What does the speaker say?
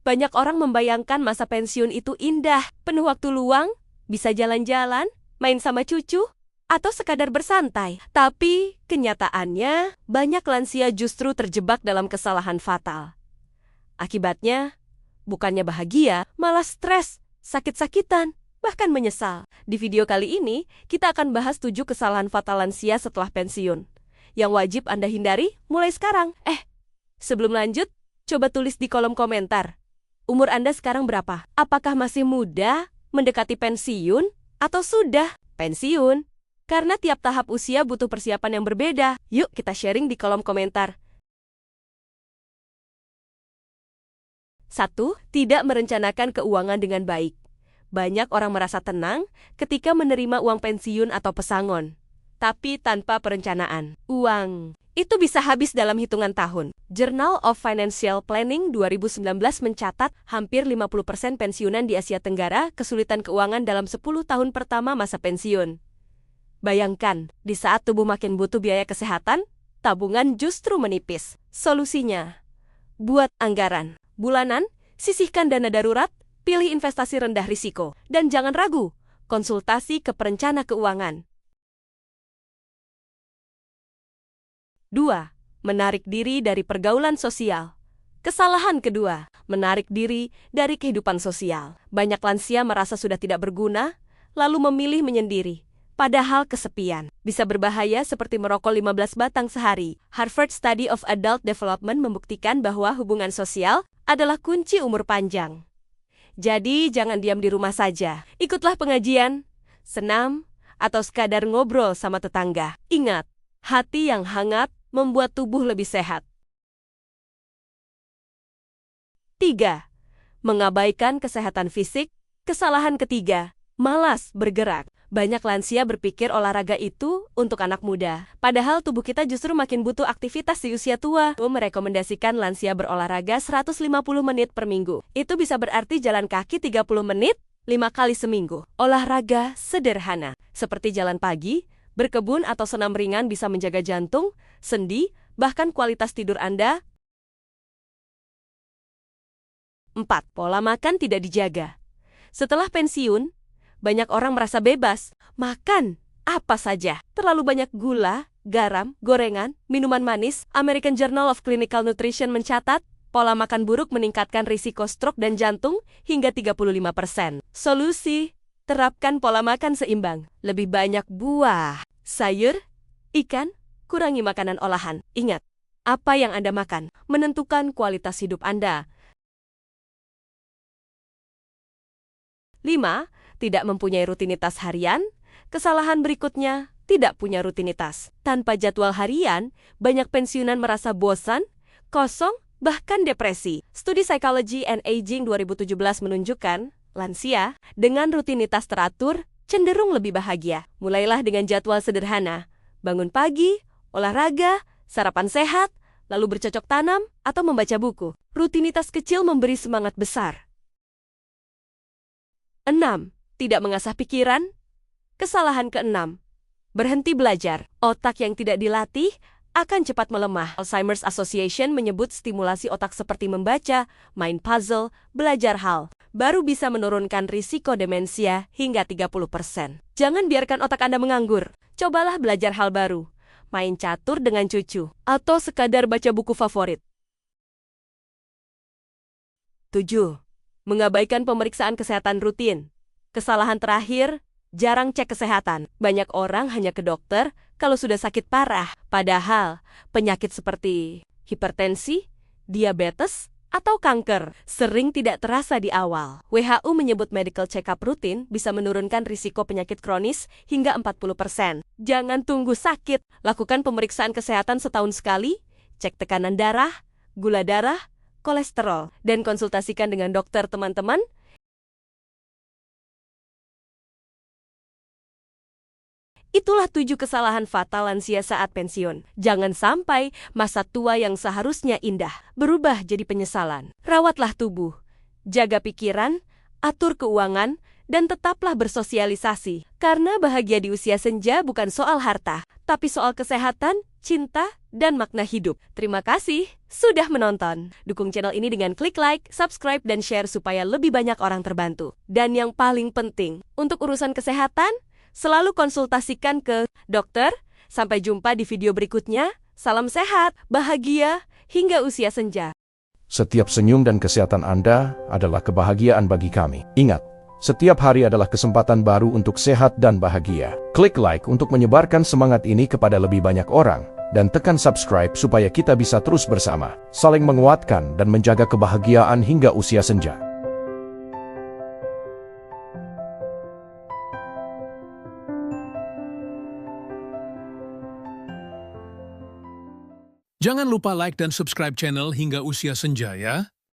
Banyak orang membayangkan masa pensiun itu indah, penuh waktu luang, bisa jalan-jalan, main sama cucu, atau sekadar bersantai. Tapi, kenyataannya, banyak lansia justru terjebak dalam kesalahan fatal. Akibatnya, bukannya bahagia, malah stres, sakit-sakitan, bahkan menyesal. Di video kali ini, kita akan bahas 7 kesalahan fatal lansia setelah pensiun, yang wajib Anda hindari mulai sekarang. Sebelum lanjut, coba tulis di kolom komentar. Umur Anda sekarang berapa? Apakah masih muda, mendekati pensiun, atau sudah pensiun? Karena tiap tahap usia butuh persiapan yang berbeda. Yuk kita sharing di kolom komentar. 1. Tidak merencanakan keuangan dengan baik. Banyak orang merasa tenang ketika menerima uang pensiun atau pesangon, tapi tanpa perencanaan. Uang itu bisa habis dalam hitungan tahun. Journal of Financial Planning 2019 mencatat hampir 50% pensiunan di Asia Tenggara kesulitan keuangan dalam 10 tahun pertama masa pensiun. Bayangkan, di saat tubuh makin butuh biaya kesehatan, tabungan justru menipis. Solusinya, buat anggaran bulanan, sisihkan dana darurat, pilih investasi rendah risiko, dan jangan ragu, konsultasi ke perencana keuangan. 2. Menarik diri dari pergaulan sosial. Kesalahan kedua, menarik diri dari kehidupan sosial. Banyak lansia merasa sudah tidak berguna, lalu memilih menyendiri. Padahal kesepian bisa berbahaya seperti merokok 15 batang sehari. Harvard Study of Adult Development membuktikan bahwa hubungan sosial adalah kunci umur panjang. Jadi jangan diam di rumah saja. Ikutlah pengajian, senam, atau sekadar ngobrol sama tetangga. Ingat, hati yang hangat membuat tubuh lebih sehat. 3. Mengabaikan kesehatan fisik. Kesalahan ketiga, malas bergerak. Banyak lansia berpikir olahraga itu untuk anak muda. Padahal tubuh kita justru makin butuh aktivitas di usia tua. Merekomendasikan lansia berolahraga 150 menit per minggu. Itu bisa berarti jalan kaki 30 menit, 5 kali seminggu. Olahraga sederhana, seperti jalan pagi, berkebun atau senam ringan bisa menjaga jantung, sendi, bahkan kualitas tidur Anda. 4. Pola makan tidak dijaga. Setelah pensiun, banyak orang merasa bebas, makan apa saja. Terlalu banyak gula, garam, gorengan, minuman manis. American Journal of Clinical Nutrition mencatat, pola makan buruk meningkatkan risiko stroke dan jantung hingga 35%. Solusi, terapkan pola makan seimbang. Lebih banyak buah, sayur, ikan, kurangi makanan olahan. Ingat, apa yang Anda makan menentukan kualitas hidup Anda. 5. Tidak mempunyai rutinitas harian. Kesalahan berikutnya, tidak punya rutinitas. Tanpa jadwal harian, banyak pensiunan merasa bosan, kosong, bahkan depresi. Studi Psychology and Aging 2017 menunjukkan, lansia dengan rutinitas teratur cenderung lebih bahagia. Mulailah dengan jadwal sederhana. Bangun pagi, olahraga, sarapan sehat, lalu bercocok tanam atau membaca buku. Rutinitas kecil memberi semangat besar. 6. Tidak mengasah pikiran. Kesalahan ke-6, berhenti belajar. Otak yang tidak dilatih akan cepat melemah. Alzheimer's Association menyebut stimulasi otak seperti membaca, main puzzle, belajar hal, baru bisa menurunkan risiko demensia hingga 30%. Jangan biarkan otak Anda menganggur. Cobalah belajar hal baru, main catur dengan cucu, atau sekadar baca buku favorit. 7. Mengabaikan pemeriksaan kesehatan rutin. Kesalahan terakhir, jarang cek kesehatan. Banyak orang hanya ke dokter kalau sudah sakit parah. Padahal, penyakit seperti hipertensi, diabetes, atau kanker sering tidak terasa di awal. WHO menyebut medical check-up rutin bisa menurunkan risiko penyakit kronis hingga 40%. Jangan tunggu sakit. Lakukan pemeriksaan kesehatan setahun sekali, cek tekanan darah, gula darah, kolesterol, dan konsultasikan dengan dokter teman-teman. Itulah 7 kesalahan fatal lansia saat pensiun. Jangan sampai masa tua yang seharusnya indah berubah jadi penyesalan. Rawatlah tubuh, jaga pikiran, atur keuangan, dan tetaplah bersosialisasi. Karena bahagia di usia senja bukan soal harta, tapi soal kesehatan, cinta, dan makna hidup. Terima kasih sudah menonton. Dukung channel ini dengan klik like, subscribe, dan share supaya lebih banyak orang terbantu. Dan yang paling penting, untuk urusan kesehatan, selalu konsultasikan ke dokter. Sampai jumpa di video berikutnya. Salam sehat, bahagia, hingga usia senja. Setiap senyum dan kesehatan Anda adalah kebahagiaan bagi kami. Ingat, setiap hari adalah kesempatan baru untuk sehat dan bahagia. Klik like untuk menyebarkan semangat ini kepada lebih banyak orang, dan tekan subscribe supaya kita bisa terus bersama, saling menguatkan dan menjaga kebahagiaan hingga usia senja. Jangan lupa like dan subscribe channel Hingga Usia Senja ya.